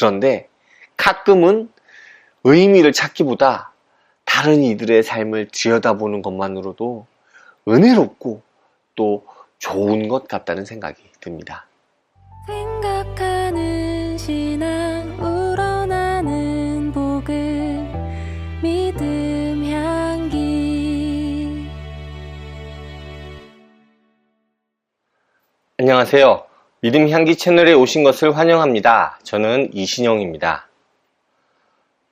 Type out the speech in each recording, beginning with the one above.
그런데 가끔은 의미를 찾기보다 다른 이들의 삶을 들여다보는 것만으로도 은혜롭고 또 좋은 것 같다는 생각이 듭니다. 생각하는 신앙 우러나는 복음 믿음 향기. 안녕하세요. 믿음 향기 채널에 오신 것을 환영합니다. 저는 이신영입니다.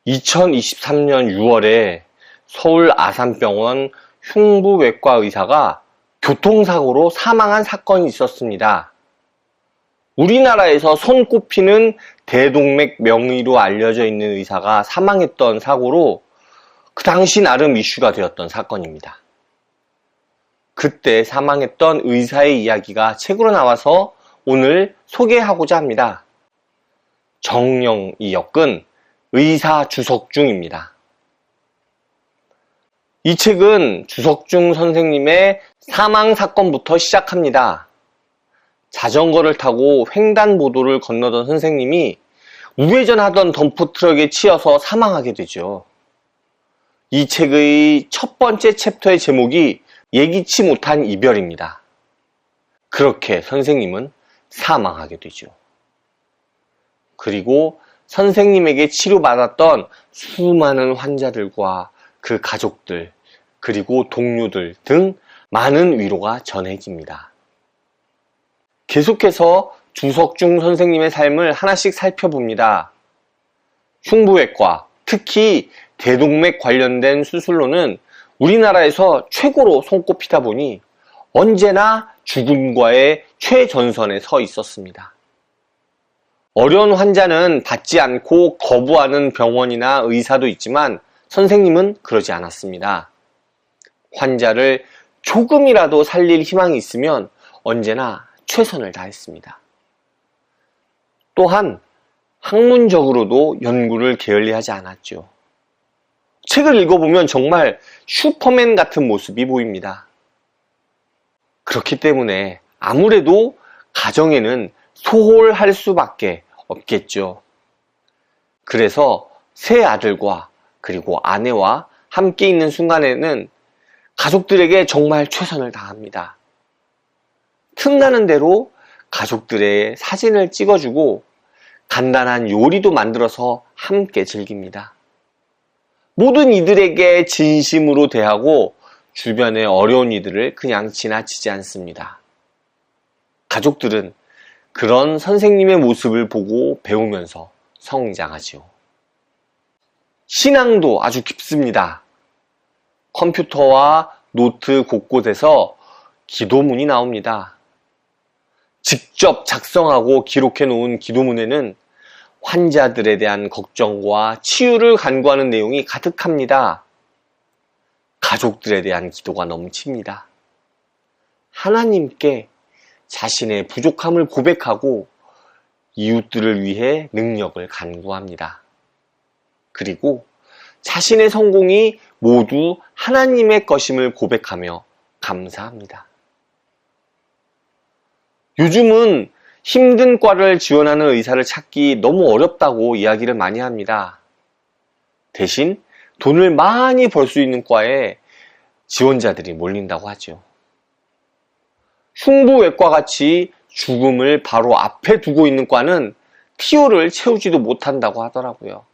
2023년 6월에 서울 아산병원 흉부외과 의사가 교통사고로 사망한 사건이 있었습니다. 우리나라에서 손꼽히는 대동맥 명의로 알려져 있는 의사가 사망했던 사고로 그 당시 나름 이슈가 되었던 사건입니다. 그때 사망했던 의사의 이야기가 책으로 나와서 오늘 소개하고자 합니다. 정영이 엮은 의사 주석중입니다. 이 책은 주석중 선생님의 사망 사건부터 시작합니다. 자전거를 타고 횡단보도를 건너던 선생님이 우회전하던 덤프트럭에 치여서 사망하게 되죠. 이 책의 첫 번째 챕터의 제목이 예기치 못한 이별입니다. 그렇게 선생님은 사망하게 되죠. 그리고 선생님에게 치료받았던 수많은 환자들과 그 가족들, 그리고 동료들 등 많은 위로가 전해집니다. 계속해서 주석중 선생님의 삶을 하나씩 살펴봅니다. 흉부외과, 특히 대동맥 관련된 수술로는 우리나라에서 최고로 손꼽히다 보니 언제나 죽음과의 최전선에 서 있었습니다. 어려운 환자는 받지 않고 거부하는 병원이나 의사도 있지만 선생님은 그러지 않았습니다. 환자를 조금이라도 살릴 희망이 있으면 언제나 최선을 다했습니다. 또한 학문적으로도 연구를 게을리하지 않았죠. 책을 읽어보면 정말 슈퍼맨 같은 모습이 보입니다. 그렇기 때문에 아무래도 가정에는 소홀할 수밖에 없겠죠. 그래서 세 아들과 그리고 아내와 함께 있는 순간에는 가족들에게 정말 최선을 다합니다. 틈나는 대로 가족들의 사진을 찍어주고 간단한 요리도 만들어서 함께 즐깁니다. 모든 이들에게 진심으로 대하고 주변의 어려운 이들을 그냥 지나치지 않습니다. 가족들은 그런 선생님의 모습을 보고 배우면서 성장하지요. 신앙도 아주 깊습니다. 컴퓨터와 노트 곳곳에서 기도문이 나옵니다. 직접 작성하고 기록해 놓은 기도문에는 환자들에 대한 걱정과 치유를 간구하는 내용이 가득합니다. 가족들에 대한 기도가 넘칩니다. 하나님께 자신의 부족함을 고백하고 이웃들을 위해 능력을 간구합니다. 그리고 자신의 성공이 모두 하나님의 것임을 고백하며 감사합니다. 요즘은 힘든 과를 지원하는 의사를 찾기 너무 어렵다고 이야기를 많이 합니다. 대신 돈을 많이 벌 수 있는 과에 지원자들이 몰린다고 하죠. 흉부외과 같이 죽음을 바로 앞에 두고 있는 과는 티오를 채우지도 못한다고 하더라고요.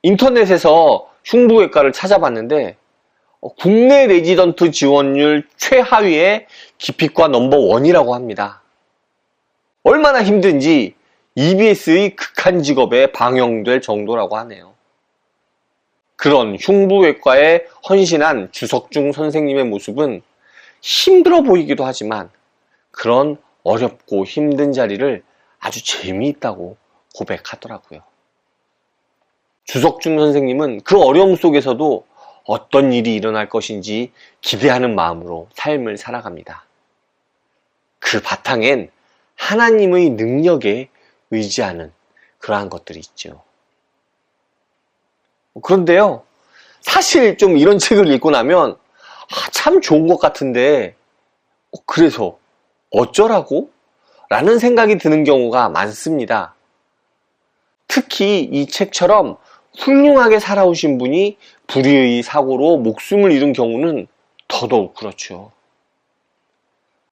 인터넷에서 흉부외과를 찾아봤는데 국내 레지던트 지원율 최하위의 기피과 넘버1이라고 합니다. 얼마나 힘든지 EBS의 극한 직업에 방영될 정도라고 하네요. 그런 흉부외과에 헌신한 주석중 선생님의 모습은 힘들어 보이기도 하지만 그런 어렵고 힘든 자리를 아주 재미있다고 고백하더라고요. 주석중 선생님은 그 어려움 속에서도 어떤 일이 일어날 것인지 기대하는 마음으로 삶을 살아갑니다. 그 바탕엔 하나님의 능력에 의지하는 그러한 것들이 있죠. 그런데요, 사실 좀 이런 책을 읽고 나면 참 좋은 것 같은데 그래서 어쩌라고? 라는 생각이 드는 경우가 많습니다. 특히 이 책처럼 훌륭하게 살아오신 분이 불의의 사고로 목숨을 잃은 경우는 더더욱 그렇죠.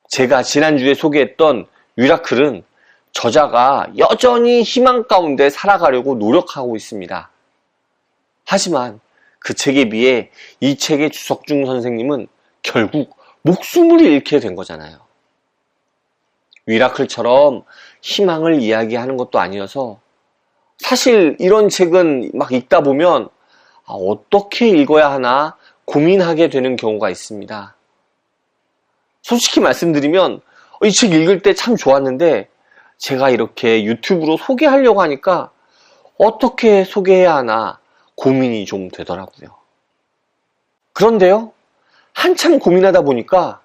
제가 지난주에 소개했던 미라클은 저자가 여전히 희망 가운데 살아가려고 노력하고 있습니다. 하지만 그 책에 비해 이 책의 주석중 선생님은 결국 목숨을 잃게 된 거잖아요. 미라클처럼 희망을 이야기하는 것도 아니어서 사실 이런 책은 막 읽다 보면 어떻게 읽어야 하나 고민하게 되는 경우가 있습니다. 솔직히 말씀드리면 이 책 읽을 때 참 좋았는데 제가 이렇게 유튜브로 소개하려고 하니까 어떻게 소개해야 하나 고민이 좀 되더라고요. 그런데요, 한참 고민하다 보니까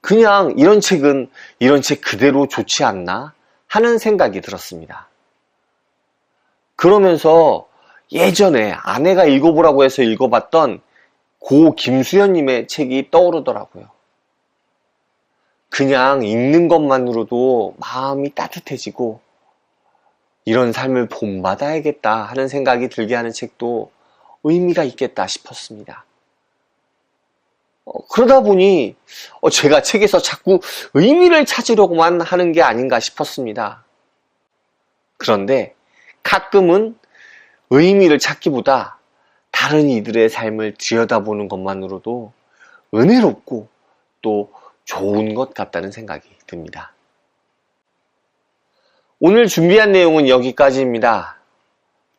그냥 이런 책은 이런 책 그대로 좋지 않나 하는 생각이 들었습니다. 그러면서 예전에 아내가 읽어보라고 해서 읽어봤던 고 김수현님의 책이 떠오르더라고요. 그냥 읽는 것만으로도 마음이 따뜻해지고 이런 삶을 본받아야겠다 하는 생각이 들게 하는 책도 의미가 있겠다 싶었습니다. 그러다 보니 제가 책에서 자꾸 의미를 찾으려고만 하는 게 아닌가 싶었습니다. 그런데 가끔은 의미를 찾기보다 다른 이들의 삶을 들여다보는 것만으로도 은혜롭고 또 좋은 것 같다는 생각이 듭니다. 오늘 준비한 내용은 여기까지입니다.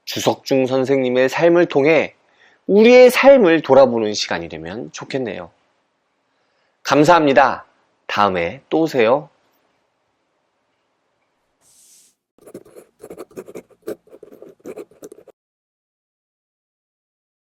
주석중 선생님의 삶을 통해 우리의 삶을 돌아보는 시간이 되면 좋겠네요. 감사합니다. 다음에 또 오세요.